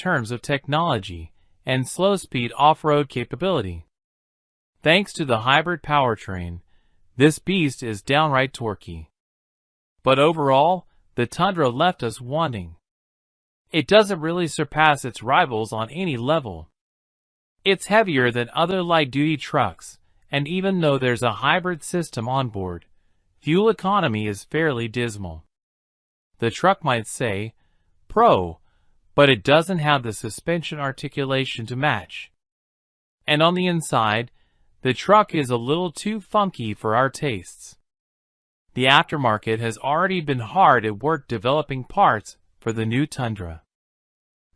terms of technology and slow-speed off-road capability. Thanks to the hybrid powertrain, this beast is downright torquey. But overall, the Tundra left us wanting. It doesn't really surpass its rivals on any level. It's heavier than other light-duty trucks, and even though there's a hybrid system on board, fuel economy is fairly dismal. The truck might say, "Pro," but it doesn't have the suspension articulation to match. And on the inside, the truck is a little too funky for our tastes. The aftermarket has already been hard at work developing parts for the new Tundra.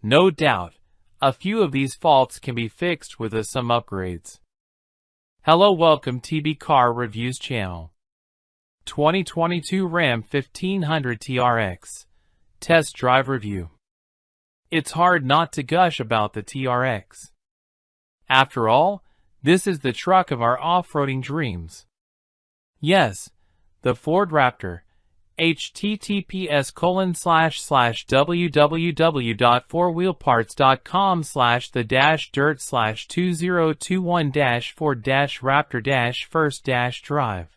No doubt, a few of these faults can be fixed with some upgrades. Hello, welcome TB Car Reviews channel. 2022 Ram 1500 TRX Test Drive Review. It's hard not to gush about the TRX. After all, this is the truck of our off-roading dreams. Yes, the Ford Raptor. https://www.4wheelparts.com/the-dirt/2021-Ford-Raptor-first-drive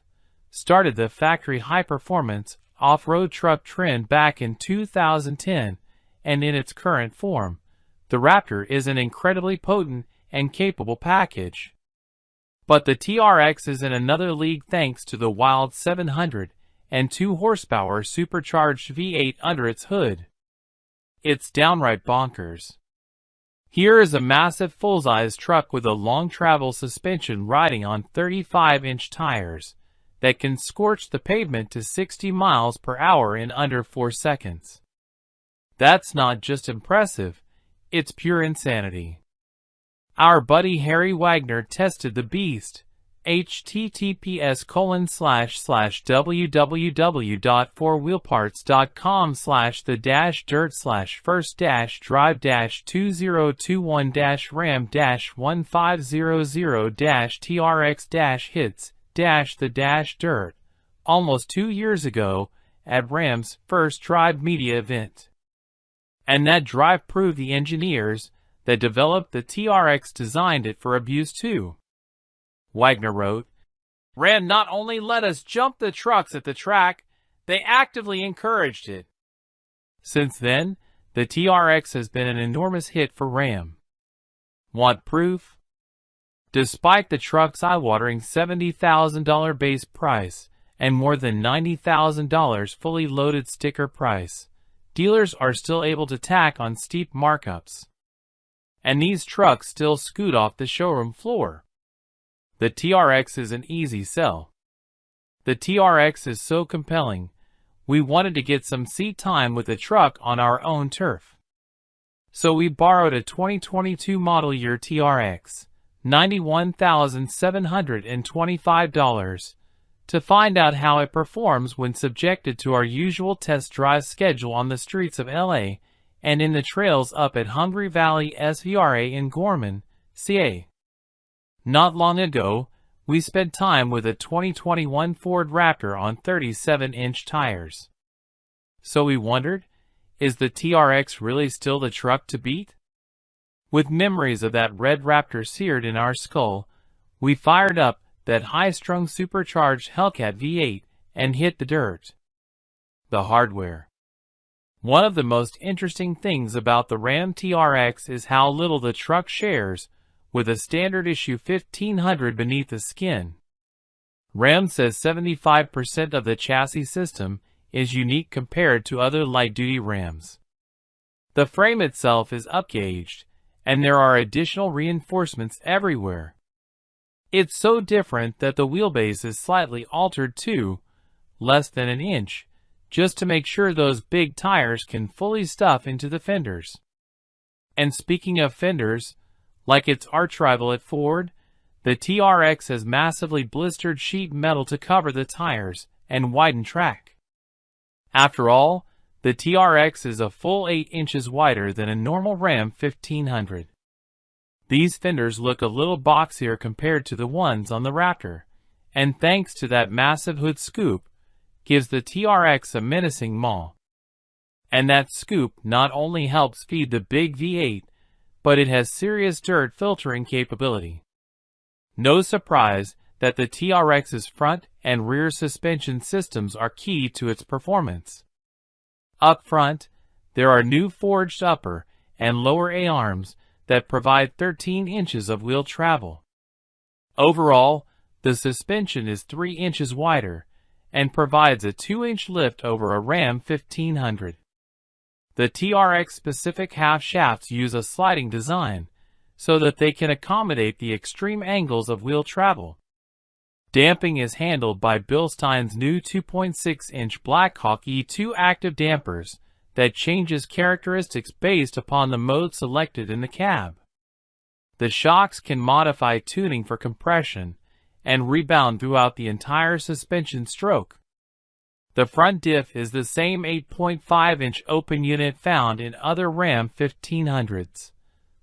started the factory high-performance off-road truck trend back in 2010, and in its current form, the Raptor is an incredibly potent and capable package. But the TRX is in another league thanks to the wild 702 horsepower supercharged V8 under its hood. It's downright bonkers. Here is a massive full-size truck with a long travel suspension riding on 35-inch tires that can scorch the pavement to 60 miles per hour in under 4 seconds. That's not just impressive, it's pure insanity. Our buddy Harry Wagner tested the beast. https://www.4wheelparts.com/the-dirt/first-drive-2021-Ram-1500-hits-the-dirt almost 2 years ago at Ram's first Drive Media event. And that drive proved the engineers that developed the TRX designed it for abuse too. Wagner wrote, "Ram not only let us jump the trucks at the track, they actively encouraged it." Since then, the TRX has been an enormous hit for Ram. Want proof? Despite the truck's eye-watering $70,000 base price and more than $90,000 fully loaded sticker price, dealers are still able to tack on steep markups. And these trucks still scoot off the showroom floor. The TRX is an easy sell. The TRX is so compelling, we wanted to get some seat time with the truck on our own turf. So we borrowed a 2022 model year TRX, $91,725, to find out how it performs when subjected to our usual test drive schedule on the streets of LA and in the trails up at Hungry Valley SVRA in Gorman, CA. Not long ago, we spent time with a 2021 Ford Raptor on 37-inch tires. So we wondered, is the TRX really still the truck to beat? With memories of that red Raptor seared in our skull, we fired up that high-strung supercharged Hellcat V8 and hit the dirt. The hardware. One of the most interesting things about the Ram TRX is how little the truck shares with a standard issue 1500 beneath the skin. Ram says 75% of the chassis system is unique compared to other light-duty Rams. The frame itself is upgauged, and there are additional reinforcements everywhere. It's so different that the wheelbase is slightly altered too, less than an inch, just to make sure those big tires can fully stuff into the fenders. And speaking of fenders, like its archrival at Ford, the TRX has massively blistered sheet metal to cover the tires and widen track. After all, the TRX is a full 8 inches wider than a normal Ram 1500. These fenders look a little boxier compared to the ones on the Raptor, and thanks to that massive hood scoop, gives the TRX a menacing maw. And that scoop not only helps feed the big V8, but it has serious dirt filtering capability. No surprise that the TRX's front and rear suspension systems are key to its performance. Up front, there are new forged upper and lower A-arms that provide 13 inches of wheel travel. Overall, the suspension is 3 inches wider and provides a 2-inch lift over a Ram 1500. The TRX-specific half shafts use a sliding design so that they can accommodate the extreme angles of wheel travel. Damping is handled by Bilstein's new 2.6-inch Blackhawk E2 active dampers that changes characteristics based upon the mode selected in the cab. The shocks can modify tuning for compression and rebound throughout the entire suspension stroke. The front diff is the same 8.5-inch open unit found in other Ram 1500s,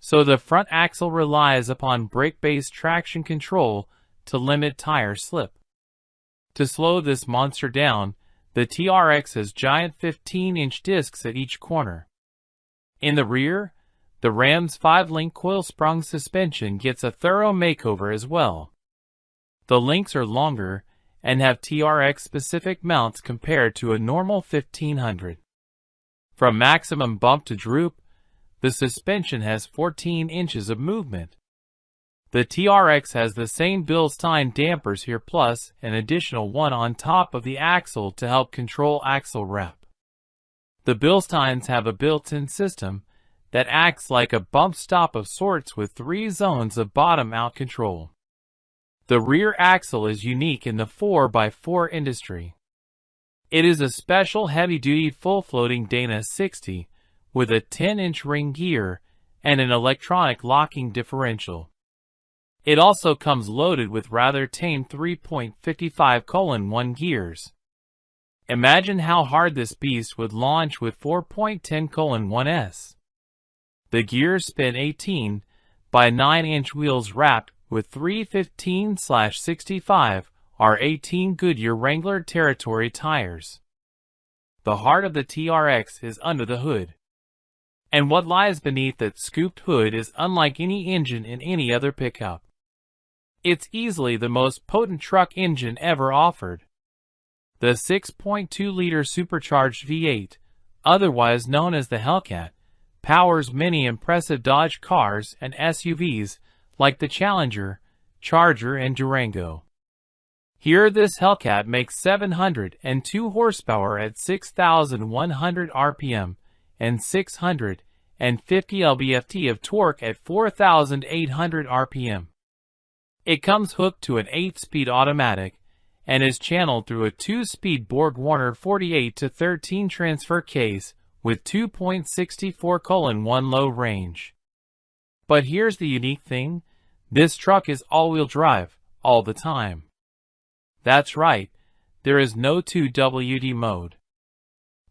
so the front axle relies upon brake-based traction control to limit tire slip. To slow this monster down, the TRX has giant 15-inch discs at each corner. In the rear, the Ram's 5-link coil-sprung suspension gets a thorough makeover as well. The links are longer and have TRX-specific mounts compared to a normal 1500. From maximum bump to droop, the suspension has 14 inches of movement. The TRX has the same Bilstein dampers here plus an additional one on top of the axle to help control axle rep. The Bilsteins have a built-in system that acts like a bump stop of sorts with 3 zones of bottom-out control. The rear axle is unique in the 4x4 industry. It is a special heavy-duty full-floating Dana 60 with a 10-inch ring gear and an electronic locking differential. It also comes loaded with rather tame 3.55:1 gears. Imagine how hard this beast would launch with 4.10:1s. The gears spin 18 by 9-inch wheels wrapped with 315/65 R18 Goodyear Wrangler Territory tires. The heart of the TRX is under the hood. And what lies beneath that scooped hood is unlike any engine in any other pickup. It's easily the most potent truck engine ever offered. The 6.2-liter supercharged V8, otherwise known as the Hellcat, powers many impressive Dodge cars and SUVs like the Challenger, Charger, and Durango. Here this Hellcat makes 702 horsepower at 6,100 RPM and 650 lb-ft of torque at 4,800 RPM. It comes hooked to an 8-speed automatic and is channeled through a 2-speed BorgWarner 48-13 transfer case with 2.64:1 low range. But here's the unique thing, this truck is all-wheel drive, all the time. That's right, there is no 2WD mode.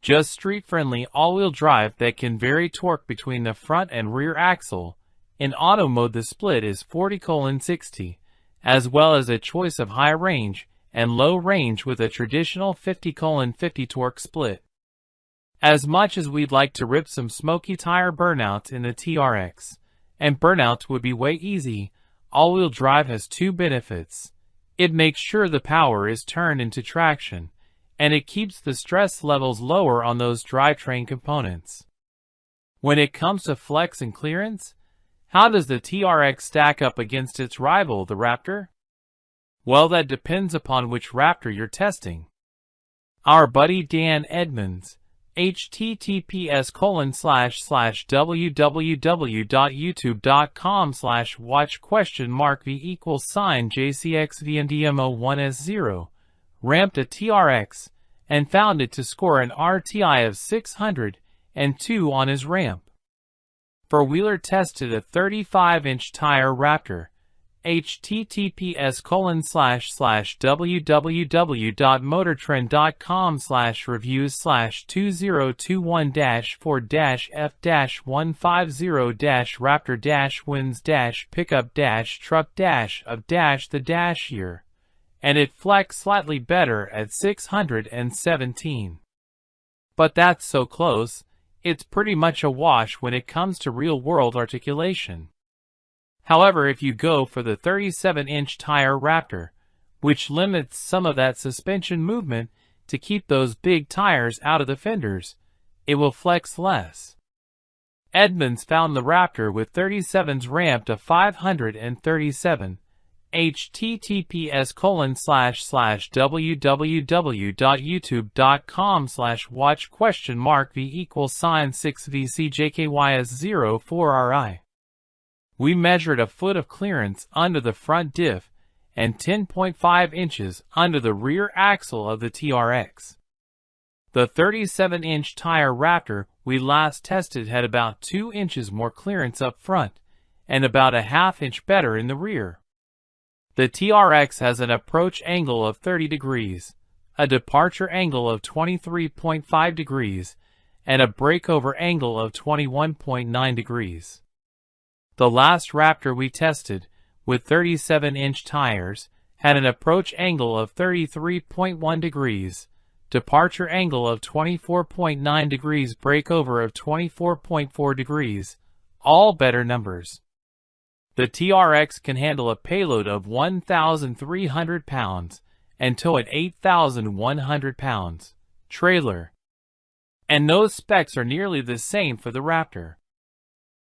Just street-friendly all-wheel drive that can vary torque between the front and rear axle. In auto mode the split is 40:60, as well as a choice of high range and low range with a traditional 50:50 torque split. As much as we'd like to rip some smoky tire burnouts in the TRX, and burnouts would be way easy, all-wheel drive has 2 benefits. It makes sure the power is turned into traction, and it keeps the stress levels lower on those drivetrain components. When it comes to flex and clearance, how does the TRX stack up against its rival, the Raptor? Well, that depends upon which Raptor you're testing. Our buddy Dan Edmonds, https://www.youtube.com/watch?v=JCXVNDMO1S0, ramped a TRX and found it to score an RTI of 602 on his ramp. For Wheeler tested a 35-inch tire Raptor, https://www.motortrend.com/reviews/2021-4-F-150-truck-of-the-year, and it flexed slightly better at 617. But that's so close, it's pretty much a wash when it comes to real-world articulation. However, if you go for the 37-inch tire Raptor, which limits some of that suspension movement to keep those big tires out of the fenders, it will flex less. Edmunds found the Raptor with 37's ramp to 537. https://www.youtube.com/watch?v=6vcjkys04ri. We measured a foot of clearance under the front diff and 10.5 inches under the rear axle of the TRX. The 37-inch tire Raptor we last tested had about 2 inches more clearance up front and about a half inch better in the rear. The TRX has an approach angle of 30 degrees, a departure angle of 23.5 degrees, and a breakover angle of 21.9 degrees. The last Raptor we tested, with 37-inch tires, had an approach angle of 33.1 degrees, departure angle of 24.9 degrees, breakover of 24.4 degrees, all better numbers. The TRX can handle a payload of 1,300 pounds and tow an 8,100 pounds trailer. And those specs are nearly the same for the Raptor.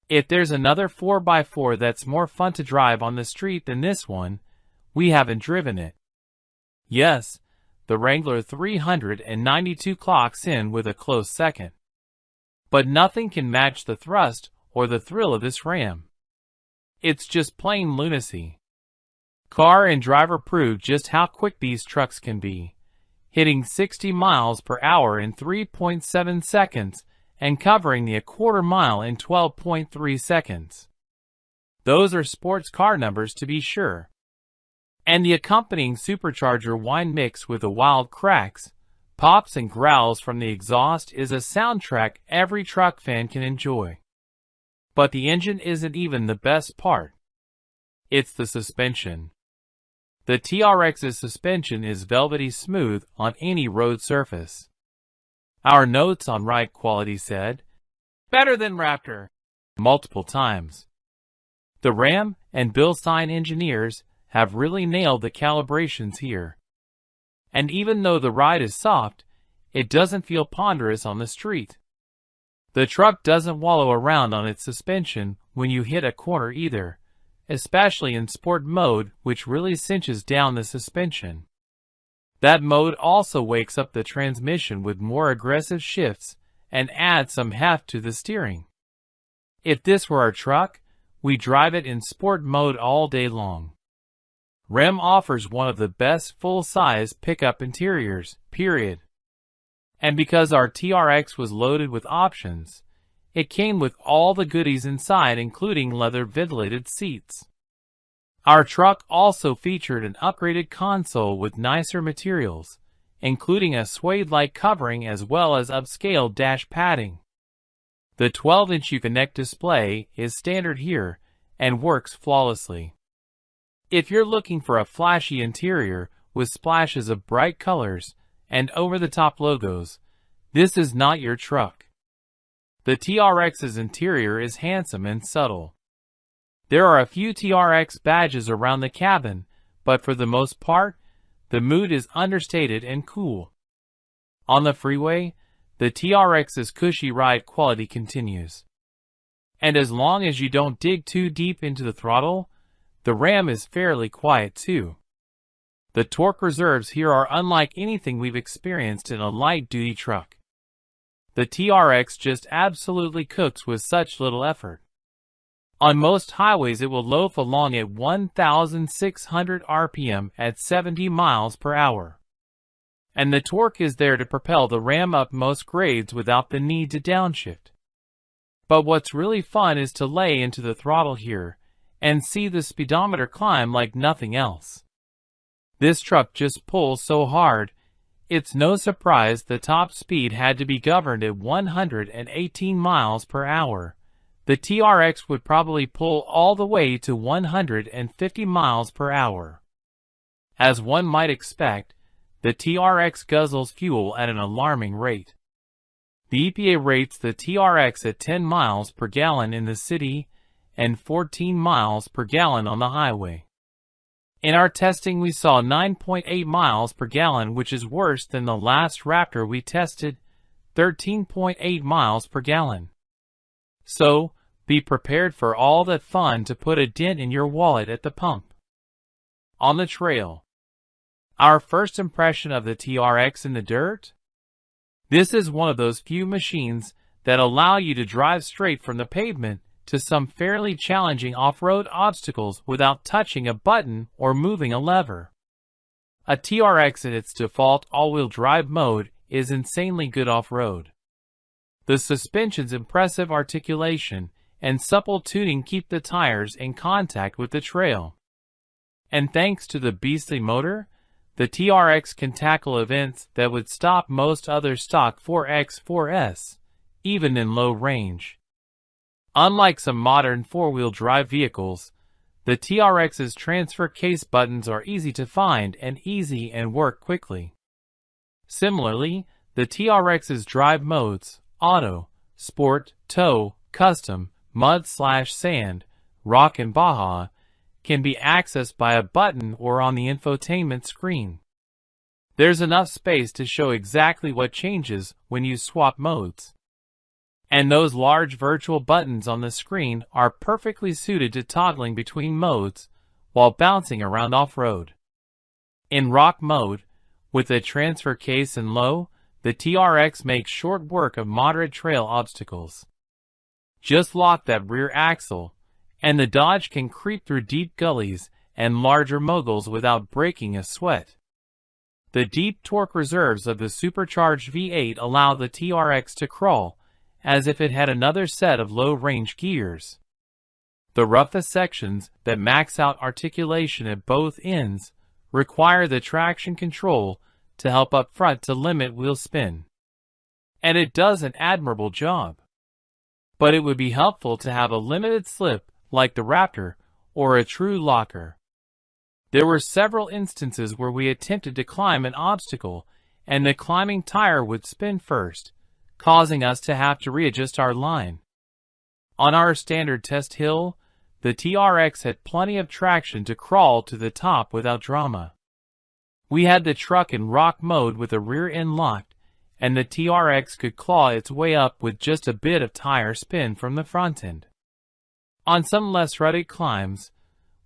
If there's another 4x4 that's more fun to drive on the street than this one, we haven't driven it. Yes, the Wrangler 392 clocks in with a close second. But nothing can match the thrust or the thrill of this Ram. It's just plain lunacy. Car and driver proved just how quick these trucks can be, hitting 60 miles per hour in 3.7 seconds and covering the a quarter mile in 12.3 seconds. Those are sports car numbers to be sure. And the accompanying supercharger whine mix with the wild cracks, pops and growls from the exhaust is a soundtrack every truck fan can enjoy. But the engine isn't even the best part. It's the suspension. The TRX's suspension is velvety smooth on any road surface. Our notes on ride quality said, "Better than Raptor," multiple times. The Ram and Bilstein engineers have really nailed the calibrations here. And even though the ride is soft, it doesn't feel ponderous on the street. The truck doesn't wallow around on its suspension when you hit a corner either, especially in sport mode, which really cinches down the suspension. That mode also wakes up the transmission with more aggressive shifts and adds some heft to the steering. If this were our truck, we drive it in sport mode all day long. Ram offers one of the best full-size pickup interiors, period. And because our TRX was loaded with options, it came with all the goodies inside, including leather ventilated seats. Our truck also featured an upgraded console with nicer materials, including a suede-like covering as well as upscaled dash padding. The 12-inch Uconnect display is standard here and works flawlessly. If you're looking for a flashy interior with splashes of bright colors and over-the-top logos, this is not your truck. The TRX's interior is handsome and subtle. There are a few TRX badges around the cabin, but for the most part, the mood is understated and cool. On the freeway, the TRX's cushy ride quality continues. And as long as you don't dig too deep into the throttle, the Ram is fairly quiet too. The torque reserves here are unlike anything we've experienced in a light-duty truck. The TRX just absolutely cooks with such little effort. On most highways it will loaf along at 1,600 RPM at 70 miles per hour. And the torque is there to propel the Ram up most grades without the need to downshift. But what's really fun is to lay into the throttle here and see the speedometer climb like nothing else. This truck just pulls so hard, it's no surprise the top speed had to be governed at 118 miles per hour. The TRX would probably pull all the way to 150 miles per hour. As one might expect, the TRX guzzles fuel at an alarming rate. The EPA rates the TRX at 10 miles per gallon in the city and 14 miles per gallon on the highway. In our testing we saw 9.8 miles per gallon, which is worse than the last Raptor we tested, 13.8 miles per gallon. So, be prepared for all that fun to put a dent in your wallet at the pump. On the trail. Our first impression of the TRX in the dirt? This is one of those few machines that allow you to drive straight from the pavement to some fairly challenging off-road obstacles without touching a button or moving a lever. A TRX in its default all-wheel drive mode is insanely good off-road. The suspension's impressive articulation and supple tuning keep the tires in contact with the trail. And thanks to the beastly motor, the TRX can tackle events that would stop most other stock 4X4S, even in low range. Unlike some modern four-wheel drive vehicles, the TRX's transfer case buttons are easy to find and work quickly. Similarly, the TRX's drive modes, Auto, Sport, Tow, Custom, Mud/Sand, Rock and Baja, can be accessed by a button or on the infotainment screen. There's enough space to show exactly what changes when you swap modes. And those large virtual buttons on the screen are perfectly suited to toggling between modes while bouncing around off-road. In Rock mode, with a transfer case and low, the TRX makes short work of moderate trail obstacles. Just lock that rear axle, and the Dodge can creep through deep gullies and larger moguls without breaking a sweat. The deep torque reserves of the supercharged V8 allow the TRX to crawl, as if it had another set of low-range gears. The roughest sections that max out articulation at both ends require the traction control to help up front to limit wheel spin. And it does an admirable job. But it would be helpful to have a limited slip like the Raptor or a true locker. There were several instances where we attempted to climb an obstacle and the climbing tire would spin first, causing us to have to readjust our line. On our standard test hill, the TRX had plenty of traction to crawl to the top without drama. We had the truck in Rock mode with the rear end locked, and the TRX could claw its way up with just a bit of tire spin from the front end. On some less rugged climbs,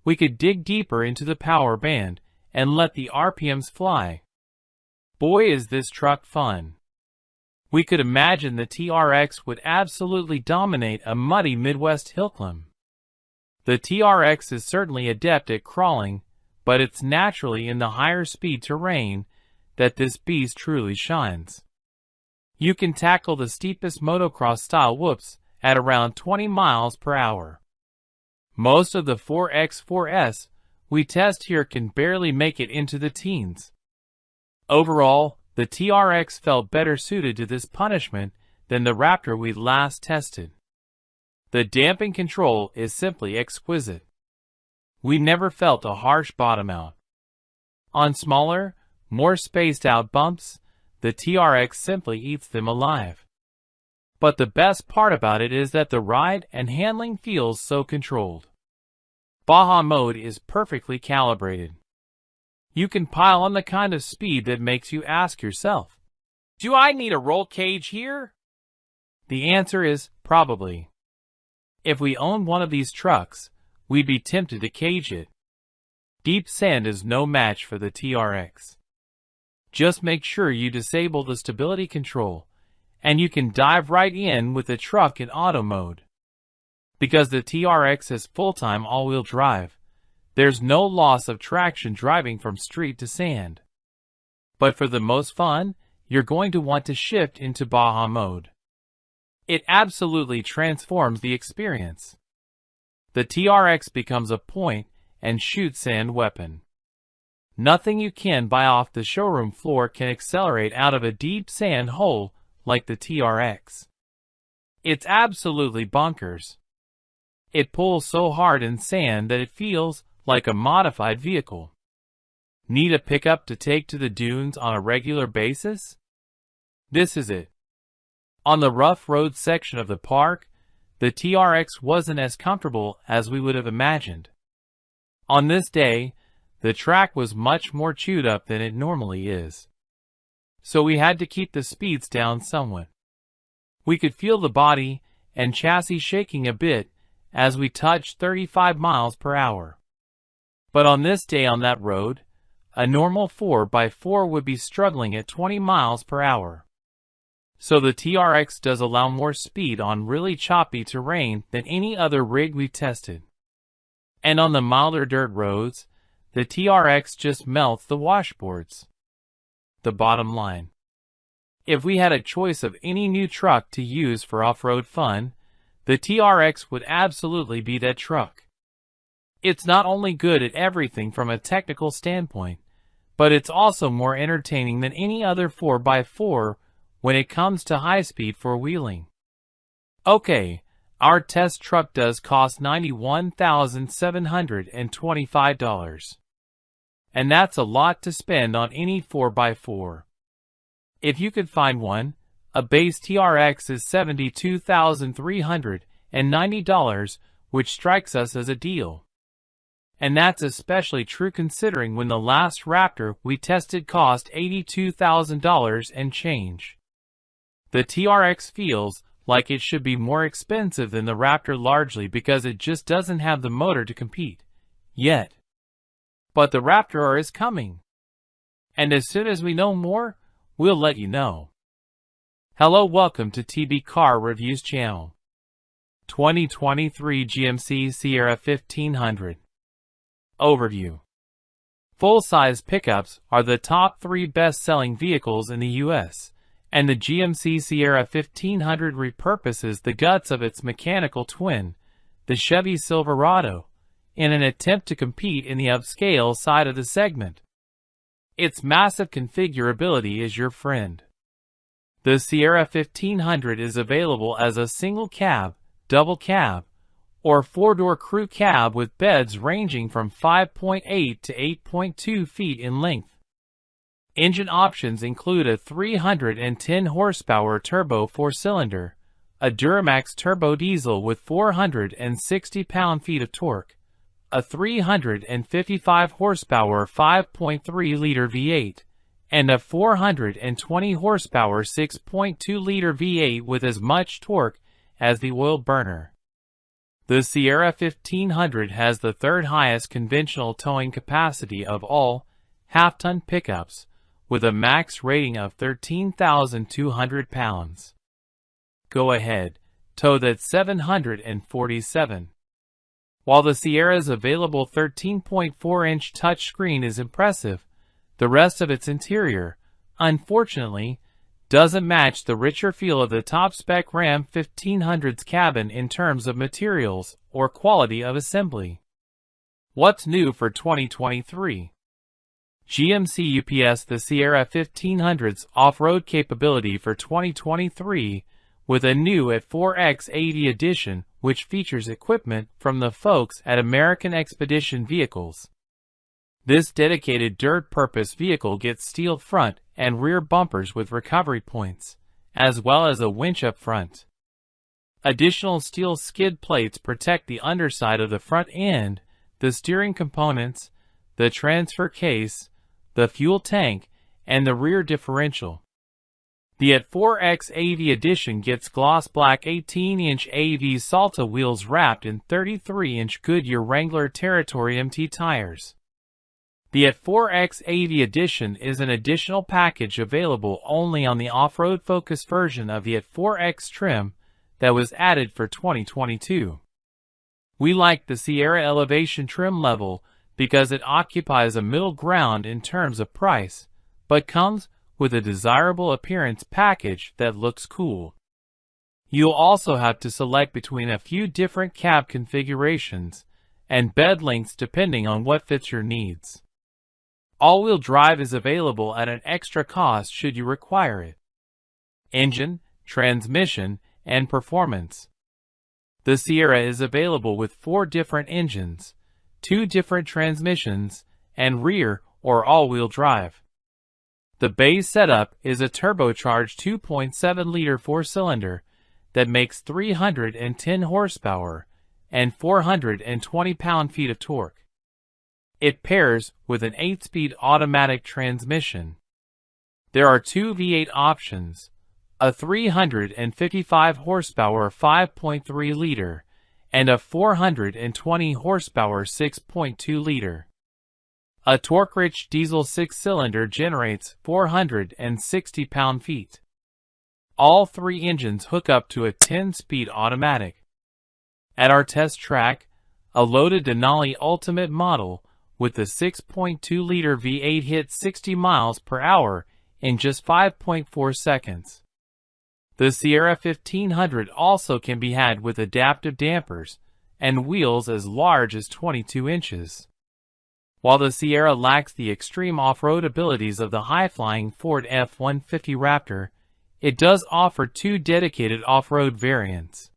we could dig deeper into the power band and let the RPMs fly. Boy, is this truck fun. We could imagine the TRX would absolutely dominate a muddy Midwest hill climb. The TRX is certainly adept at crawling, but it's naturally in the higher speed terrain that this beast truly shines. You can tackle the steepest motocross-style whoops at around 20 miles per hour. Most of the 4X4S we test here can barely make it into the teens. Overall, the TRX felt better suited to this punishment than the Raptor we last tested. The damping control is simply exquisite. We never felt a harsh bottom out. On smaller, more spaced out bumps, the TRX simply eats them alive. But the best part about it is that the ride and handling feels so controlled. Baja mode is perfectly calibrated. You can pile on the kind of speed that makes you ask yourself, do I need a roll cage here? The answer is probably. If we owned one of these trucks, we'd be tempted to cage it. Deep sand is no match for the TRX. Just make sure you disable the stability control, and you can dive right in with the truck in auto mode. Because the TRX has full-time all-wheel drive, there's no loss of traction driving from street to sand. But for the most fun, you're going to want to shift into Baja mode. It absolutely transforms the experience. The TRX becomes a point-and-shoot sand weapon. Nothing you can buy off the showroom floor can accelerate out of a deep sand hole like the TRX. It's absolutely bonkers. It pulls so hard in sand that it feels like a modified vehicle. Need a pickup to take to the dunes on a regular basis? This is it. On the rough road section of the park, the TRX wasn't as comfortable as we would have imagined. On this day, the track was much more chewed up than it normally is. So we had to keep the speeds down somewhat. We could feel the body and chassis shaking a bit as we touched 35 miles per hour. But on this day on that road, a normal 4x4 would be struggling at 20 miles per hour. So the TRX does allow more speed on really choppy terrain than any other rig we've tested. And on the milder dirt roads, the TRX just melts the washboards. The bottom line. If we had a choice of any new truck to use for off-road fun, the TRX would absolutely be that truck. It's not only good at everything from a technical standpoint, but it's also more entertaining than any other 4x4 when it comes to high-speed four-wheeling. Okay, our test truck does cost $91,725. And that's a lot to spend on any 4x4. If you could find one, a base TRX is $72,390, which strikes us as a deal. And that's especially true considering when the last Raptor we tested cost $82,000 and change. The TRX feels like it should be more expensive than the Raptor largely because it just doesn't have the motor to compete. Yet. But the Raptor R is coming. And as soon as we know more, we'll let you know. Hello, welcome to TB Car Reviews channel. 2023 GMC Sierra 1500. Overview. Full-size pickups are the top 3 best-selling vehicles in the U.S., and the GMC Sierra 1500 repurposes the guts of its mechanical twin, the Chevy Silverado, in an attempt to compete in the upscale side of the segment. Its massive configurability is your friend. The Sierra 1500 is available as a single cab, double cab, or 4-door crew cab with beds ranging from 5.8 to 8.2 feet in length. Engine options include a 310 horsepower turbo 4-cylinder, a Duramax turbo diesel with 460 pound-feet of torque, a 355 horsepower 5.3-liter V8, and a 420 horsepower 6.2-liter V8 with as much torque as the oil burner. The Sierra 1500 has the third highest conventional towing capacity of all half-ton pickups, with a max rating of 13,200 pounds. Go ahead, tow that 747. While the Sierra's available 13.4-inch touchscreen is impressive, the rest of its interior, unfortunately, doesn't match the richer feel of the top-spec Ram 1500's cabin in terms of materials or quality of assembly. What's new for 2023? GMC UPS the Sierra 1500's off-road capability for 2023 with a new at4X80 edition which features equipment from the folks at American Expedition Vehicles. This dedicated dirt-purpose vehicle gets steel front and rear bumpers with recovery points, as well as a winch up front. Additional steel skid plates protect the underside of the front end, the steering components, the transfer case, the fuel tank, and the rear differential. The at4X80 edition gets gloss black 18-inch AV Salta wheels wrapped in 33-inch Goodyear Wrangler Territory MT tires. The at4X80 edition is an additional package available only on the off-road focused version of the at4X trim that was added for 2022. We like the Sierra Elevation trim level because it occupies a middle ground in terms of price, but comes with a desirable appearance package that looks cool. You'll also have to select between a few different cab configurations and bed lengths depending on what fits your needs. All-wheel drive is available at an extra cost should you require it. Engine, transmission, and performance. The Sierra is available with 4 different engines, 2 different transmissions, and rear or all-wheel drive. The base setup is a turbocharged 2.7-liter four-cylinder that makes 310 horsepower and 420 pound-feet of torque. It pairs with an 8-speed automatic transmission. There are two V8 options, a 355 horsepower 5.3-liter and a 420 horsepower 6.2-liter. A torque-rich diesel 6-cylinder generates 460 pound-feet. All three engines hook up to a 10-speed automatic. At our test track, a loaded Denali Ultimate model with the 6.2-liter V8 hit 60 miles per hour in just 5.4 seconds. The Sierra 1500 also can be had with adaptive dampers and wheels as large as 22 inches. While the Sierra lacks the extreme off-road abilities of the high-flying Ford F-150 Raptor, it does offer two dedicated off-road variants.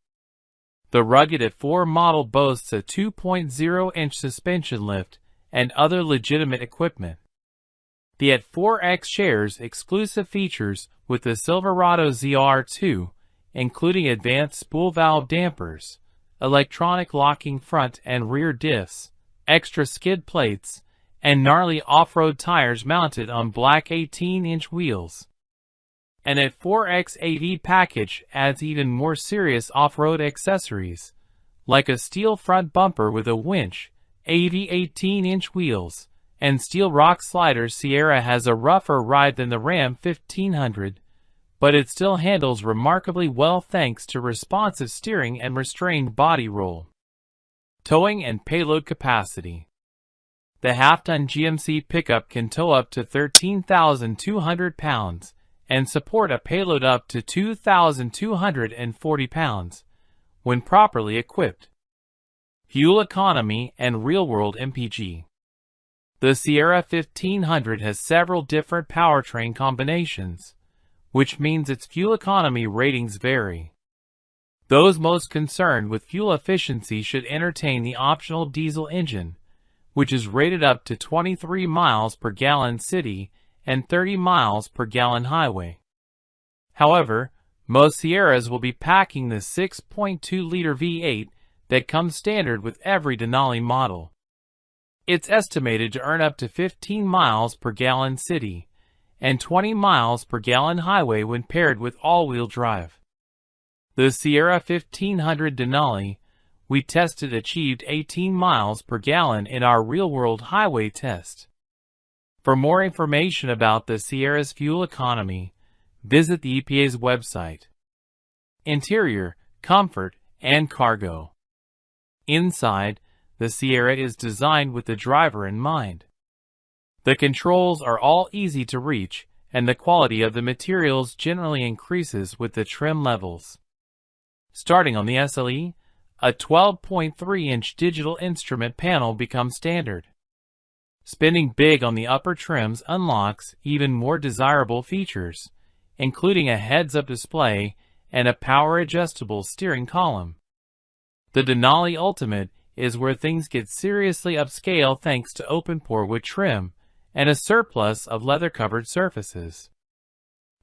The rugged At4 model boasts a 2.0-inch suspension lift and other legitimate equipment. The At4X shares exclusive features with the Silverado ZR2, including advanced spool valve dampers, electronic locking front and rear diffs, extra skid plates, and gnarly off-road tires mounted on black 18-inch wheels. An At4X AV package adds even more serious off-road accessories, like a steel front bumper with a winch, AV 18-inch wheels, and steel rock sliders. Sierra has a rougher ride than the Ram 1500, but it still handles remarkably well thanks to responsive steering and restrained body roll. Towing and payload capacity. The half-ton GMC pickup can tow up to 13,200 pounds and support a payload up to 2,240 pounds when properly equipped. Fuel economy and real-world MPG. The Sierra 1500 has several different powertrain combinations, which means its fuel economy ratings vary. Those most concerned with fuel efficiency should entertain the optional diesel engine, which is rated up to 23 miles per gallon city and 30 miles per gallon highway. However, most Sierras will be packing the 6.2-liter V8 that comes standard with every Denali model. It's estimated to earn up to 15 miles per gallon city and 20 miles per gallon highway when paired with all-wheel drive. The Sierra 1500 Denali we tested achieved 18 miles per gallon in our real-world highway test. For more information about the Sierra's fuel economy, visit the EPA's website. Interior, comfort, and cargo. Inside, the Sierra is designed with the driver in mind. The controls are all easy to reach, and the quality of the materials generally increases with the trim levels. Starting on the SLE, a 12.3-inch digital instrument panel becomes standard. Spending big on the upper trims unlocks even more desirable features, including a heads-up display and a power-adjustable steering column. The Denali Ultimate is where things get seriously upscale thanks to open-pore wood trim and a surplus of leather-covered surfaces.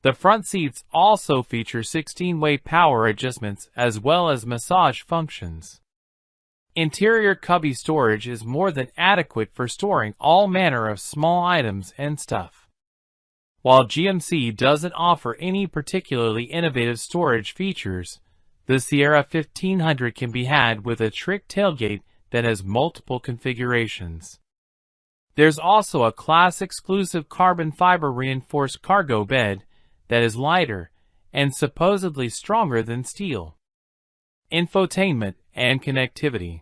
The front seats also feature 16-way power adjustments as well as massage functions. Interior cubby storage is more than adequate for storing all manner of small items and stuff. While GMC doesn't offer any particularly innovative storage features, the Sierra 1500 can be had with a trick tailgate that has multiple configurations. There's also a class-exclusive carbon fiber reinforced cargo bed that is lighter and supposedly stronger than steel. Infotainment and connectivity.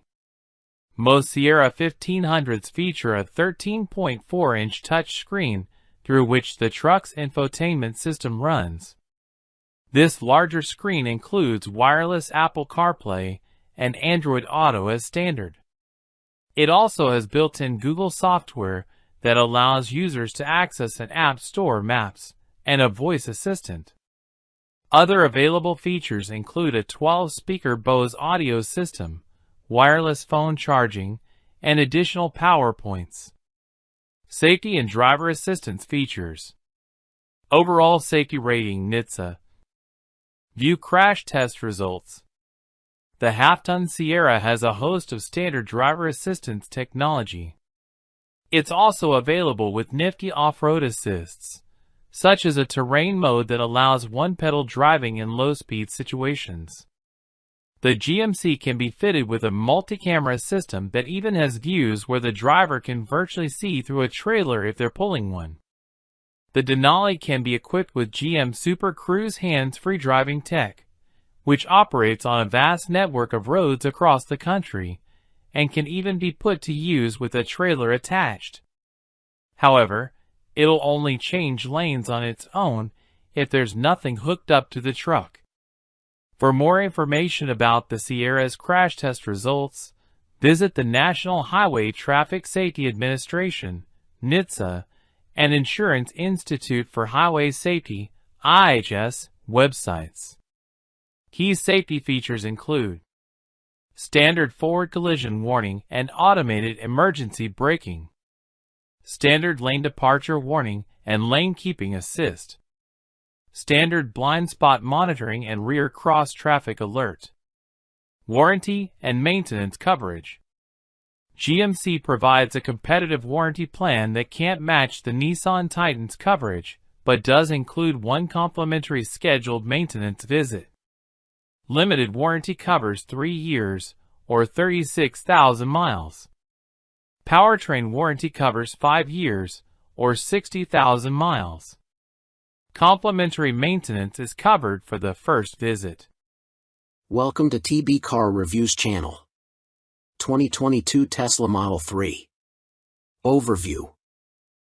Most Sierra 1500s feature a 13.4-inch touchscreen through which the truck's infotainment system runs. This larger screen includes wireless Apple CarPlay and Android Auto as standard. It also has built-in Google software that allows users to access an app store, maps, and a voice assistant. Other available features include a 12-speaker Bose audio system, wireless phone charging, and additional power points. Safety and driver assistance features. Overall safety rating NHTSA. View crash test results. The half-ton Sierra has a host of standard driver assistance technology. It's also available with nifty off-road assists, such as a terrain mode that allows one-pedal driving in low-speed situations. The GMC can be fitted with a multi-camera system that even has views where the driver can virtually see through a trailer if they're pulling one. The Denali can be equipped with GM Super Cruise hands-free driving tech, which operates on a vast network of roads across the country, and can even be put to use with a trailer attached. However, it'll only change lanes on its own if there's nothing hooked up to the truck. For more information about the Sierra's crash test results, visit the National Highway Traffic Safety Administration, NHTSA, and Insurance Institute for Highway Safety, IHS, websites. Key safety features include standard forward collision warning and automated emergency braking, standard lane departure warning and lane keeping assist, standard blind spot monitoring and rear cross traffic alert, warranty and maintenance coverage. GMC provides a competitive warranty plan that can't match the Nissan Titan's coverage, but does include one complimentary scheduled maintenance visit. Limited warranty covers 3 years, or 36,000 miles. Powertrain warranty covers 5 years, or 60,000 miles. Complimentary maintenance is covered for the first visit. Welcome to TB Car Reviews channel. 2022 Tesla Model 3 Overview.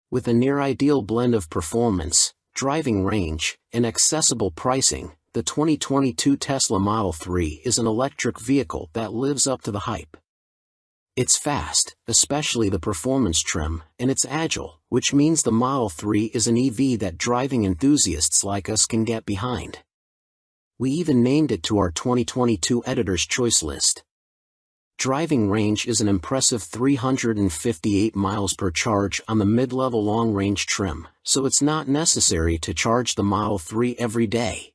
With a near-ideal blend of performance, driving range, and accessible pricing, the 2022 Tesla Model 3 is an electric vehicle that lives up to the hype. It's fast, especially the performance trim, and it's agile, which means the Model 3 is an EV that driving enthusiasts like us can get behind. We even named it to our 2022 Editor's Choice list. Driving range is an impressive 358 miles per charge on the mid-level long-range trim, so it's not necessary to charge the Model 3 every day.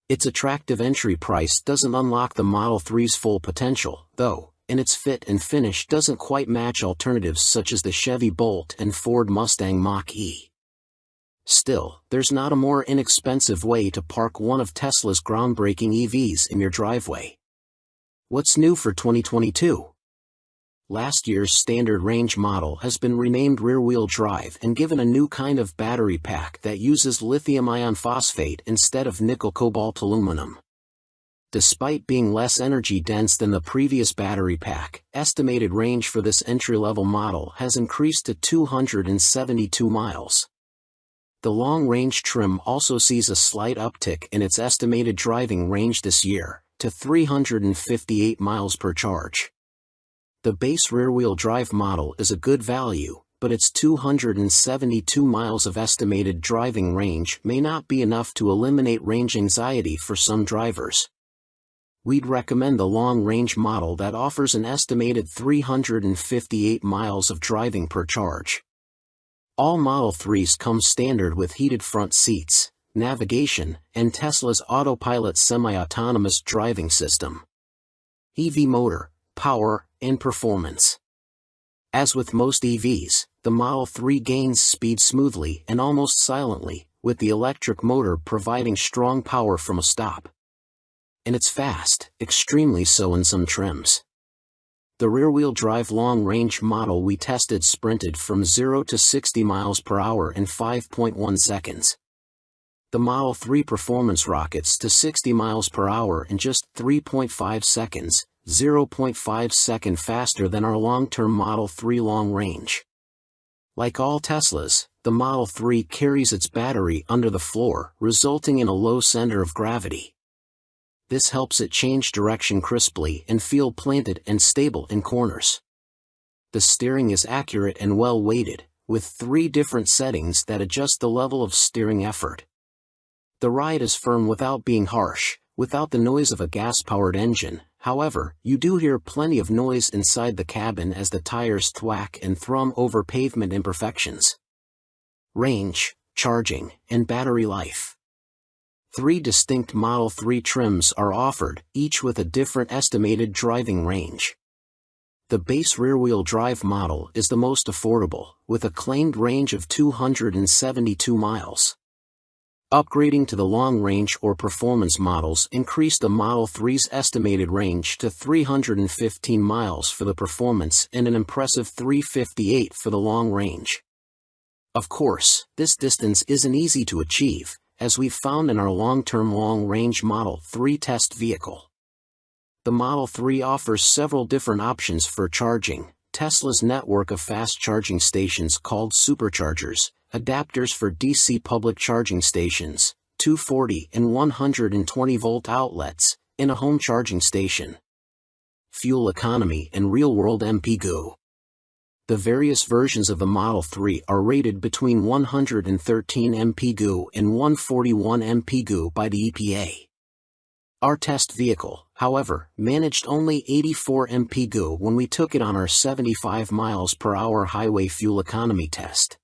Its attractive entry price doesn't unlock the Model 3's full potential, though, and its fit and finish doesn't quite match alternatives such as the Chevy Bolt and Ford Mustang Mach-E. Still, there's not a more inexpensive way to park one of Tesla's groundbreaking EVs in your driveway. What's new for 2022? Last year's standard range model has been renamed rear-wheel drive and given a new kind of battery pack that uses lithium iron phosphate instead of nickel cobalt aluminum. Despite being less energy dense than the previous battery pack, estimated range for this entry-level model has increased to 272 miles. The long-range trim also sees a slight uptick in its estimated driving range this year, to 358 miles per charge. The base rear-wheel drive model is a good value, but its 272 miles of estimated driving range may not be enough to eliminate range anxiety for some drivers. We'd recommend the long-range model that offers an estimated 358 miles of driving per charge. All Model 3s come standard with heated front seats, navigation, and Tesla's Autopilot semi-autonomous driving system. EV motor, power, and performance. As with most EVs, the Model 3 gains speed smoothly and almost silently, with the electric motor providing strong power from a stop. And it's fast, extremely so in some trims. The rear-wheel drive long-range model we tested sprinted from 0 to 60 miles per hour in 5.1 seconds. The Model 3 performance rockets to 60 miles per hour in just 3.5 seconds, 0.5 seconds faster than our long-term Model 3 long range. Like all Teslas, the Model 3 carries its battery under the floor, resulting in a low center of gravity. This helps it change direction crisply and feel planted and stable in corners. The steering is accurate and well-weighted, with 3 different settings that adjust the level of steering effort. The ride is firm without being harsh, without the noise of a gas-powered engine. However, you do hear plenty of noise inside the cabin as the tires thwack and thrum over pavement imperfections. Range. charging, and battery life. 3 distinct Model 3 trims are offered, each with a different estimated driving range. The base rear-wheel drive model is the most affordable, with a claimed range of 272 miles. Upgrading to the long-range or performance models increased the Model 3's estimated range to 315 miles for the performance and an impressive 358 for the long range. Of course, this distance isn't easy to achieve, as we've found in our long-term long-range Model 3 test vehicle. The Model 3 offers several different options for charging: Tesla's network of fast charging stations called superchargers, adapters for DC public charging stations, 240 and 120-volt outlets, and a home charging station. Fuel economy and real-world MPG. The various versions of the Model 3 are rated between 113 mpg and 141 mpg by the EPA. Our test vehicle, however, managed only 84 mpg when we took it on our 75 miles per hour highway fuel economy test.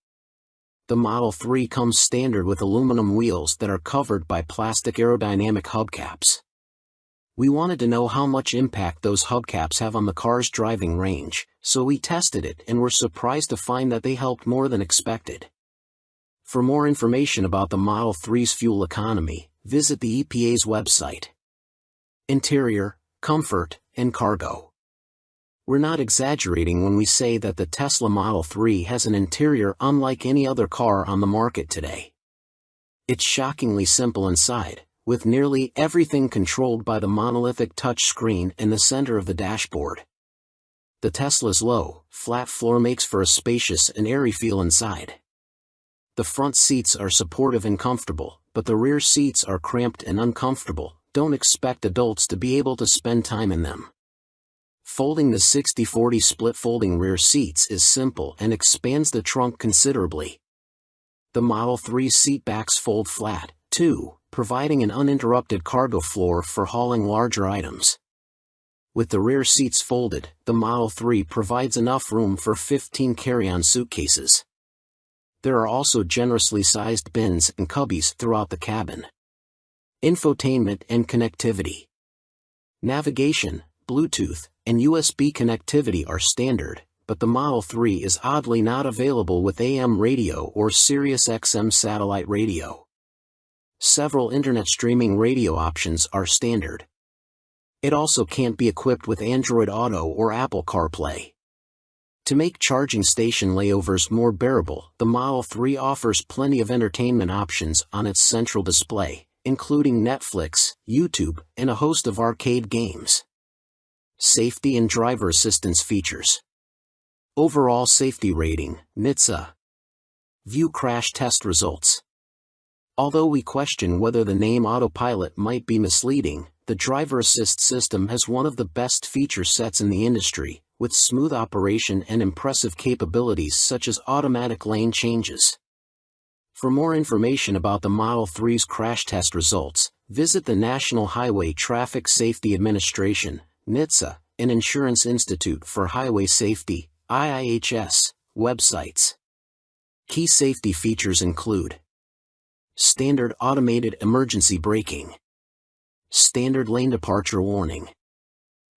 The Model 3 comes standard with aluminum wheels that are covered by plastic aerodynamic hubcaps. We wanted to know how much impact those hubcaps have on the car's driving range, so we tested it and were surprised to find that they helped more than expected. For more information about the Model 3's fuel economy, visit the EPA's website. Interior, comfort, and cargo. We're not exaggerating when we say that the Tesla Model 3 has an interior unlike any other car on the market today. It's shockingly simple inside, with nearly everything controlled by the monolithic touchscreen in the center of the dashboard. The Tesla's low, flat floor makes for a spacious and airy feel inside. The front seats are supportive and comfortable, but the rear seats are cramped and uncomfortable. Don't expect adults to be able to spend time in them. Folding the 60-40 split folding rear seats is simple and expands the trunk considerably. The Model 3 seat backs fold flat, too, providing an uninterrupted cargo floor for hauling larger items. With the rear seats folded, the Model 3 provides enough room for 15 carry-on suitcases. There are also generously sized bins and cubbies throughout the cabin. Infotainment and connectivity. Navigation, Bluetooth, and USB connectivity are standard, but the Model 3 is oddly not available with AM radio or Sirius XM satellite radio. Several internet streaming radio options are standard. It also can't be equipped with Android Auto or Apple CarPlay. To make charging station layovers more bearable, the Model 3 offers plenty of entertainment options on its central display, including Netflix, YouTube, and a host of arcade games. Safety and driver assistance features. Overall safety rating, NHTSA. View crash test results. Although we question whether the name autopilot might be misleading, the driver assist system has one of the best feature sets in the industry, with smooth operation and impressive capabilities such as automatic lane changes. For more information about the Model 3's crash test results, visit the National Highway Traffic Safety Administration, NHTSA, and Insurance Institute for Highway Safety, IIHS, websites. Key safety features include: standard automated emergency braking, standard lane departure warning,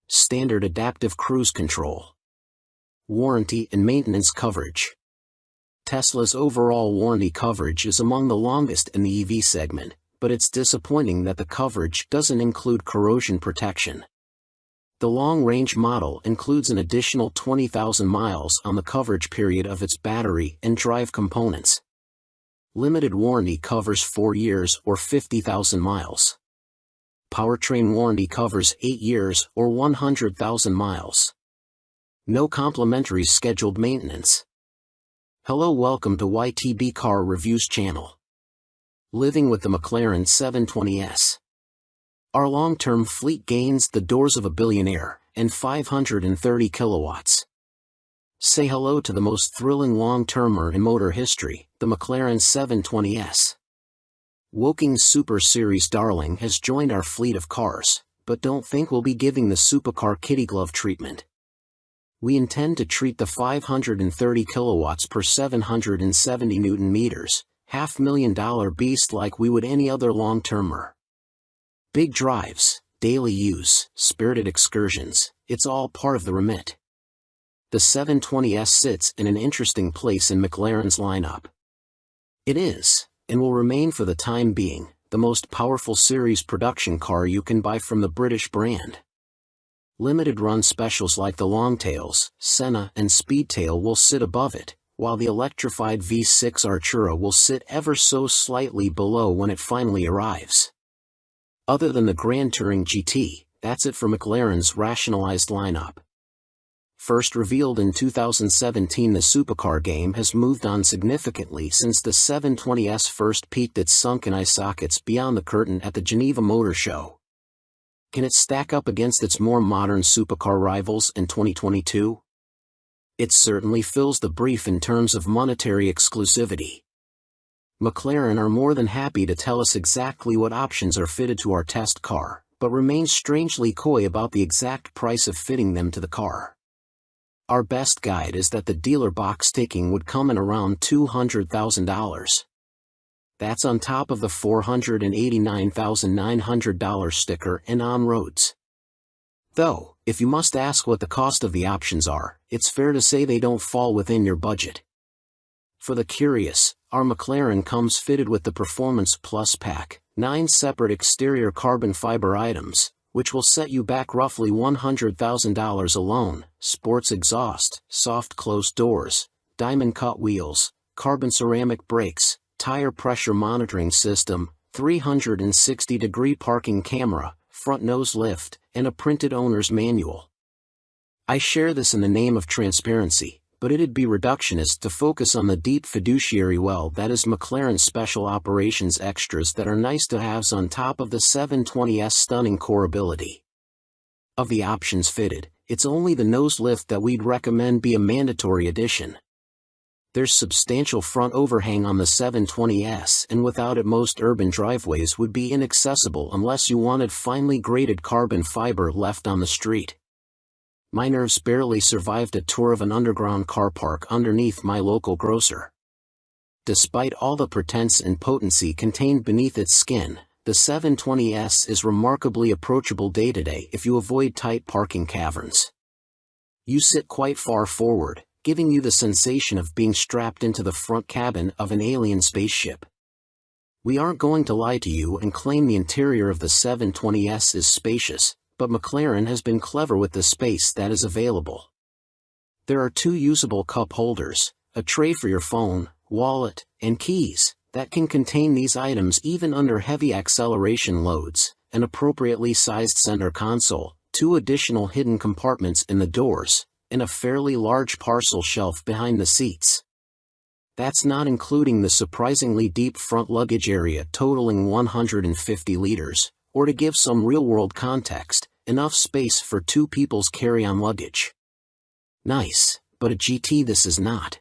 standard adaptive cruise control, warranty and maintenance coverage. Tesla's overall warranty coverage is among the longest in the EV segment, but it's disappointing that the coverage doesn't include corrosion protection. The long-range model includes an additional 20,000 miles on the coverage period of its battery and drive components. Limited warranty covers 4 years or 50,000 miles. Powertrain warranty covers 8 years or 100,000 miles. No complimentary scheduled maintenance. Hello, welcome to YTB Car Reviews channel. Living with the McLaren 720S. Our long-term fleet gains the doors of a billionaire and 530 kilowatts. Say hello to the most thrilling long-termer in motor history, the McLaren 720S. Woking's Super Series darling has joined our fleet of cars, but don't think we'll be giving the supercar kitty glove treatment. We intend to treat the 530 kilowatts per 770 Newton meters, $500,000 beast like we would any other long-termer. Big drives, daily use, spirited excursions, it's all part of the remit. The 720S sits in an interesting place in McLaren's lineup. It is, and will remain for the time being, the most powerful series production car you can buy from the British brand. Limited run specials like the Longtails, Senna and Speedtail will sit above it, while the electrified V6 Artura will sit ever so slightly below when it finally arrives. Other than the Grand Touring GT, that's it for McLaren's rationalized lineup. First revealed in 2017, the supercar game has moved on significantly since the 720S first peeked its sunken eye sockets beyond the curtain at the Geneva Motor Show. Can it stack up against its more modern supercar rivals in 2022? It certainly fills the brief in terms of monetary exclusivity. McLaren are more than happy to tell us exactly what options are fitted to our test car, but remain strangely coy about the exact price of fitting them to the car. Our best guide is that the dealer box ticking would come in around $200,000. That's on top of the $489,900 sticker and on-roads. Though, if you must ask what the cost of the options are, it's fair to say they don't fall within your budget. For the curious, our McLaren comes fitted with the Performance Plus Pack, 9 separate exterior carbon fiber items, which will set you back roughly $100,000 alone: sports exhaust, soft closed doors, diamond cut wheels, carbon ceramic brakes, tire pressure monitoring system, 360-degree parking camera, front nose lift, and a printed owner's manual. I share this in the name of transparency, but it'd be reductionist to focus on the deep fiduciary well that is McLaren's special operations extras that are nice to haves on top of the 720S stunning core ability. Of the options fitted, it's only the nose lift that we'd recommend be a mandatory addition. There's substantial front overhang on the 720S, and without it most urban driveways would be inaccessible unless you wanted finely graded carbon fiber left on the street. My nerves barely survived a tour of an underground car park underneath my local grocer. Despite all the pretense and potency contained beneath its skin, the 720S is remarkably approachable day-to-day if you avoid tight parking caverns. You sit quite far forward, giving you the sensation of being strapped into the front cabin of an alien spaceship. We aren't going to lie to you and claim the interior of the 720S is spacious, but McLaren has been clever with the space that is available. There are 2 usable cup holders, a tray for your phone, wallet, and keys, that can contain these items even under heavy acceleration loads, an appropriately sized center console, 2 additional hidden compartments in the doors, and a fairly large parcel shelf behind the seats. That's not including the surprisingly deep front luggage area totaling 150 liters, or to give some real-world context, enough space for 2 people's carry-on luggage. Nice, but a GT this is not.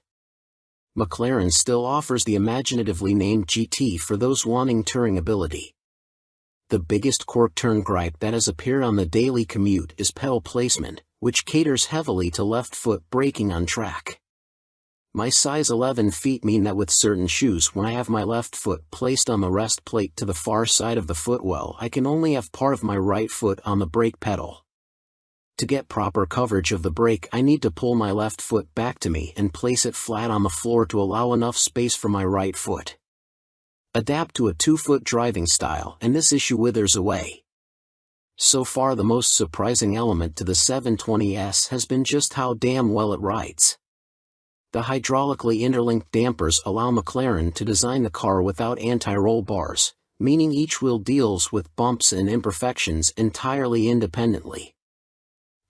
McLaren still offers the imaginatively named GT for those wanting touring ability. The biggest cork-turn gripe that has appeared on the daily commute is pedal placement, which caters heavily to left-foot braking on track. My size 11 feet mean that with certain shoes, when I have my left foot placed on the rest plate to the far side of the footwell, I can only have part of my right foot on the brake pedal. To get proper coverage of the brake, I need to pull my left foot back to me and place it flat on the floor to allow enough space for my right foot. Adapt to a 2-foot driving style and this issue withers away. So far, the most surprising element to the 720S has been just how damn well it rides. The hydraulically interlinked dampers allow McLaren to design the car without anti-roll bars, meaning each wheel deals with bumps and imperfections entirely independently.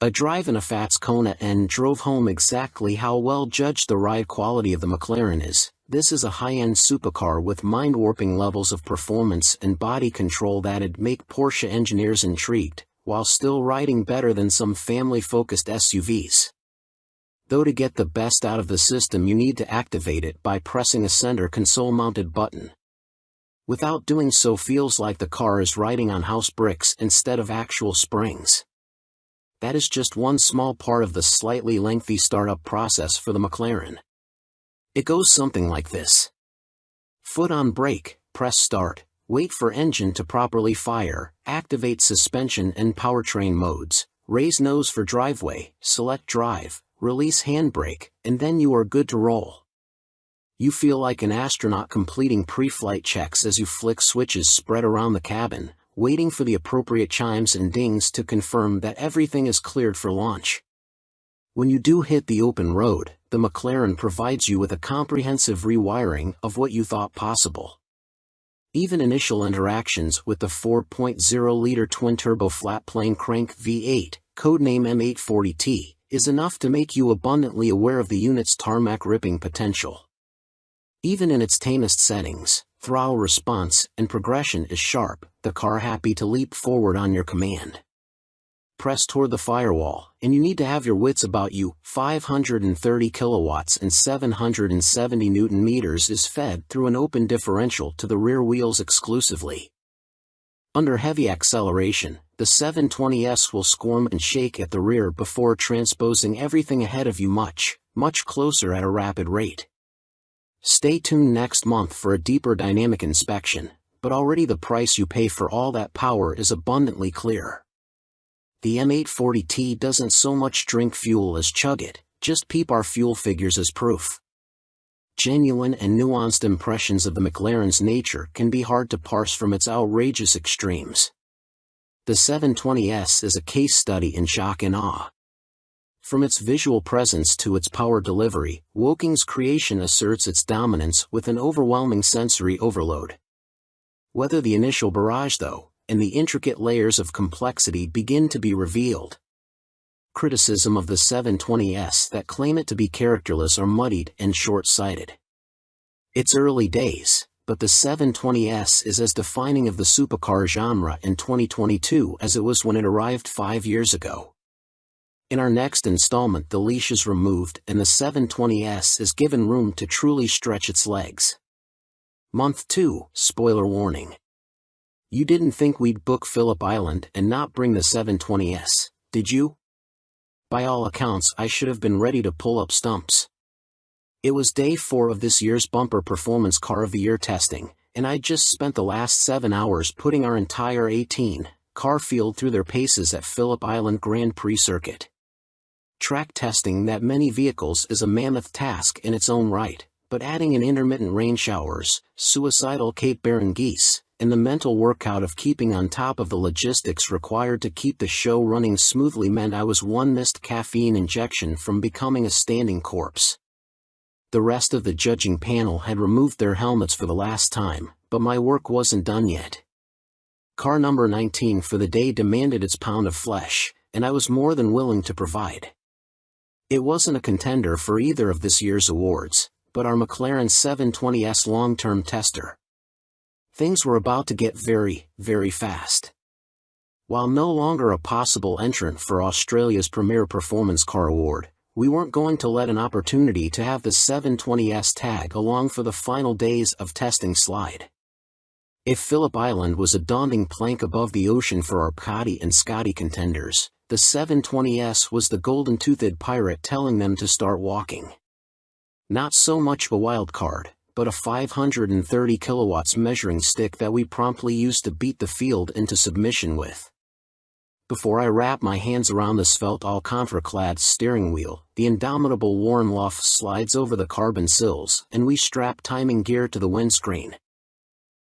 A drive in a Fats Kona N drove home exactly how well judged the ride quality of the McLaren is. This is a high-end supercar with mind-warping levels of performance and body control that'd make Porsche engineers intrigued, while still riding better than some family-focused SUVs. Though to get the best out of the system you need to activate it by pressing a center console-mounted button. Without doing so feels like the car is riding on house bricks instead of actual springs. That is just one small part of the slightly lengthy startup process for the McLaren. It goes something like this. Foot on brake, press start, wait for engine to properly fire, activate suspension and powertrain modes, raise nose for driveway, select drive, release handbrake, and then you are good to roll. You feel like an astronaut completing pre-flight checks as you flick switches spread around the cabin, waiting for the appropriate chimes and dings to confirm that everything is cleared for launch. When you do hit the open road, the McLaren provides you with a comprehensive rewiring of what you thought possible. Even initial interactions with the 4.0-liter twin-turbo flat-plane crank V8, codename M840T, is enough to make you abundantly aware of the unit's tarmac-ripping potential. Even in its tamest settings, throttle response and progression is sharp, the car happy to leap forward on your command. Press toward the firewall, and you need to have your wits about you. 530 kilowatts and 770 newton meters is fed through an open differential to the rear wheels exclusively. Under heavy acceleration, the 720S will squirm and shake at the rear before transposing everything ahead of you much, much closer at a rapid rate. Stay tuned next month for a deeper dynamic inspection, but already the price you pay for all that power is abundantly clear. The M840T doesn't so much drink fuel as chug it, just peep our fuel figures as proof. Genuine and nuanced impressions of the McLaren's nature can be hard to parse from its outrageous extremes. The 720S is a case study in shock and awe. From its visual presence to its power delivery, Woking's creation asserts its dominance with an overwhelming sensory overload. Whether the initial barrage, though, and the intricate layers of complexity begin to be revealed. Criticism of the 720S that claim it to be characterless are muddied and short-sighted. It's early days, but the 720S is as defining of the supercar genre in 2022 as it was when it arrived 5 years ago. In our next installment, the leash is removed and the 720S is given room to truly stretch its legs. Month 2, spoiler warning. You didn't think we'd book Phillip Island and not bring the 720S, did you? By all accounts, I should have been ready to pull up stumps. It was day 4 of this year's Bumper Performance Car of the Year testing, and I'd just spent the last 7 hours putting our entire 18-car field through their paces at Phillip Island Grand Prix circuit. Track testing that many vehicles is a mammoth task in its own right, but adding in intermittent rain showers, suicidal Cape Barren geese, and the mental workout of keeping on top of the logistics required to keep the show running smoothly meant I was one missed caffeine injection from becoming a standing corpse. The rest of the judging panel had removed their helmets for the last time, but my work wasn't done yet. Car number 19 for the day demanded its pound of flesh, and I was more than willing to provide. It wasn't a contender for either of this year's awards, but our McLaren 720S long-term tester. Things were about to get very, very fast. While no longer a possible entrant for Australia's Premier Performance Car Award, we weren't going to let an opportunity to have the 720S tag along for the final days of testing slide. If Phillip Island was a daunting plank above the ocean for our Pcati and Scotty contenders, the 720S was the golden-toothed pirate telling them to start walking. Not so much a wild card, but a 530 kilowatts measuring stick that we promptly used to beat the field into submission with. Before I wrap my hands around the svelte Alcantara-clad steering wheel, the indomitable Warren Luff slides over the carbon sills and we strap timing gear to the windscreen.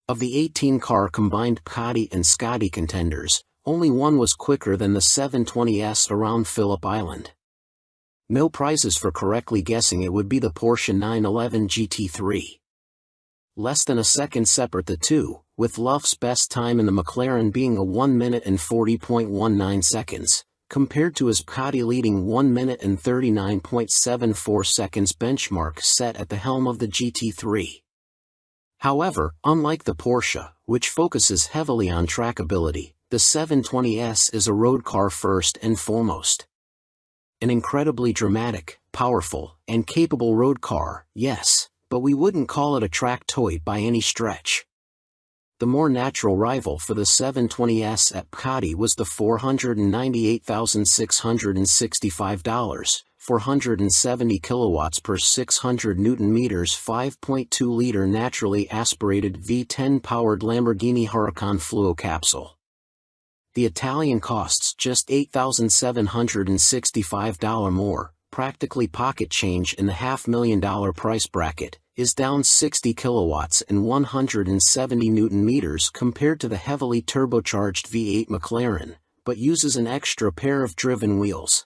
Of the 18-car combined Pcati and Scotty contenders, only one was quicker than the 720S around Phillip Island. No prizes for correctly guessing it would be the Porsche 911 GT3. Less than a second separate the two, with Luff's best time in the McLaren being a 1 minute and 40.19 seconds, compared to his Pcati leading 1 minute and 39.74 seconds benchmark set at the helm of the GT3. However, unlike the Porsche, which focuses heavily on trackability, the 720S is a road car first and foremost. An incredibly dramatic, powerful, and capable road car, yes, but we wouldn't call it a track toy by any stretch. The more natural rival for the 720S at Pcati was the $498,665 470 kilowatts per 600 newton meters 5.2-liter naturally aspirated V10-powered Lamborghini Huracan Fluo capsule. The Italian costs just $8,765 more, practically pocket change in the $500,000 price bracket, is down 60 kilowatts and 170 newton meters compared to the heavily turbocharged V8 McLaren, but uses an extra pair of driven wheels.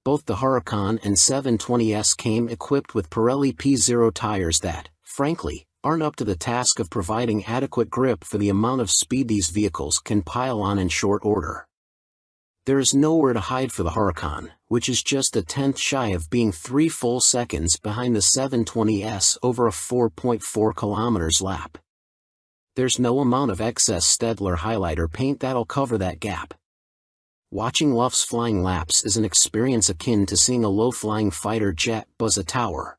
Both the Huracan and 720S came equipped with Pirelli P0 tires that, frankly, aren't up to the task of providing adequate grip for the amount of speed these vehicles can pile on in short order. There is nowhere to hide for the Huracan, which is just a tenth shy of being 3 full seconds behind the 720S over a 4.4 km lap. There's no amount of excess Stedler highlighter paint that'll cover that gap. Watching Luff's flying laps is an experience akin to seeing a low-flying fighter jet buzz a tower.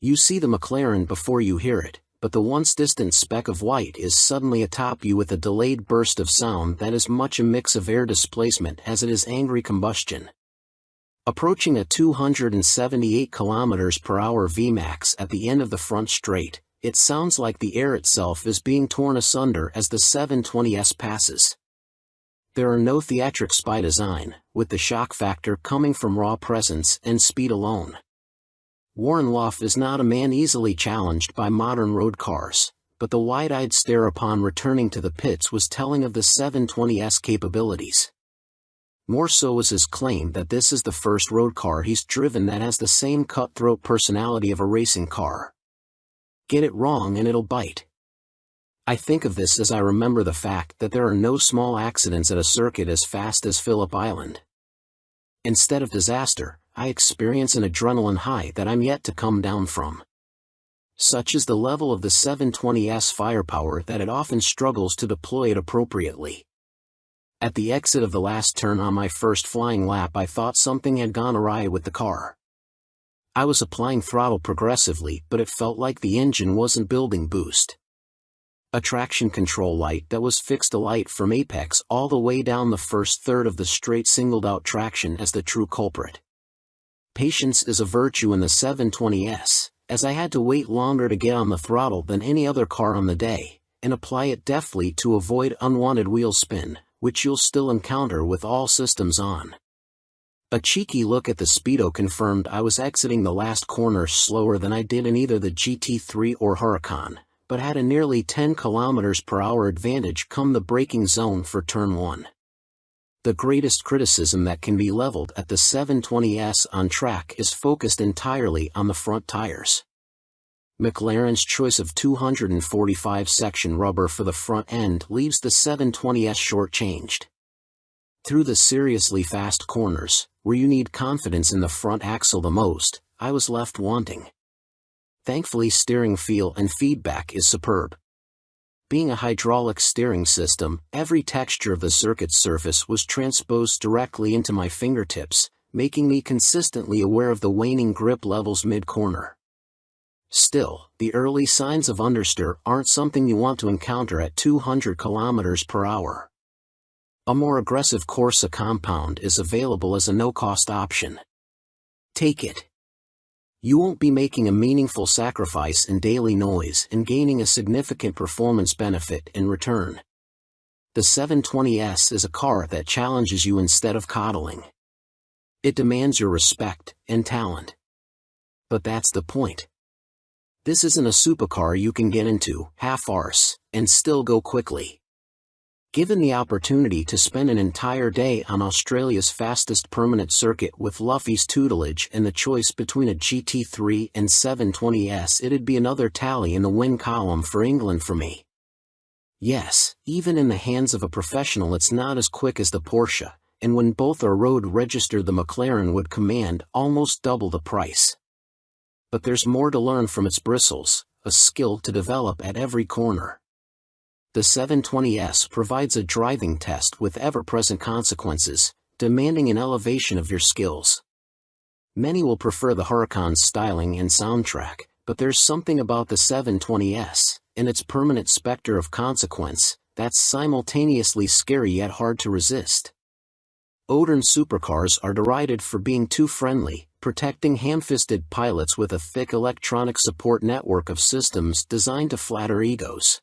You see the McLaren before you hear it, but the once distant speck of white is suddenly atop you with a delayed burst of sound that is much a mix of air displacement as it is angry combustion. Approaching a 278 km per hour Vmax at the end of the front straight, it sounds like the air itself is being torn asunder as the 720S passes. There are no theatrics by design, with the shock factor coming from raw presence and speed alone. Warren Luff is not a man easily challenged by modern road cars, but the wide-eyed stare upon returning to the pits was telling of the 720S capabilities. More so is his claim that this is the first road car he's driven that has the same cutthroat personality of a racing car. Get it wrong and it'll bite. I think of this as I remember the fact that there are no small accidents at a circuit as fast as Phillip Island. Instead of disaster, I experience an adrenaline high that I'm yet to come down from. Such is the level of the 720S firepower that it often struggles to deploy it appropriately. At the exit of the last turn on my first flying lap, I thought something had gone awry with the car. I was applying throttle progressively, but it felt like the engine wasn't building boost. A traction control light that was fixed alight from apex all the way down the first third of the straight singled out traction as the true culprit. Patience is a virtue in the 720S, as I had to wait longer to get on the throttle than any other car on the day, and apply it deftly to avoid unwanted wheel spin, which you'll still encounter with all systems on. A cheeky look at the speedo confirmed I was exiting the last corner slower than I did in either the GT3 or Huracan, but had a nearly 10 km per hour advantage come the braking zone for turn 1. The greatest criticism that can be leveled at the 720S on track is focused entirely on the front tires. McLaren's choice of 245 section rubber for the front end leaves the 720S shortchanged. Through the seriously fast corners, where you need confidence in the front axle the most, I was left wanting. Thankfully, steering feel and feedback is superb. Being a hydraulic steering system, every texture of the circuit surface was transposed directly into my fingertips, making me consistently aware of the waning grip levels mid-corner. Still, the early signs of understeer aren't something you want to encounter at 200 km per hour. A more aggressive Corsa compound is available as a no-cost option. Take it. You won't be making a meaningful sacrifice in daily noise and gaining a significant performance benefit in return. The 720S is a car that challenges you instead of coddling. It demands your respect and talent. But that's the point. This isn't a supercar you can get into, half-arse, and still go quickly. Given the opportunity to spend an entire day on Australia's fastest permanent circuit with Luffy's tutelage and the choice between a GT3 and 720S, it'd be another tally in the win column for England for me. Yes, even in the hands of a professional it's not as quick as the Porsche, and when both are road registered the McLaren would command almost double the price. But there's more to learn from its bristles, a skill to develop at every corner. The 720S provides a driving test with ever-present consequences, demanding an elevation of your skills. Many will prefer the Huracan's styling and soundtrack, but there's something about the 720S, and its permanent specter of consequence, that's simultaneously scary yet hard to resist. Odin supercars are derided for being too friendly, protecting ham-fisted pilots with a thick electronic support network of systems designed to flatter egos.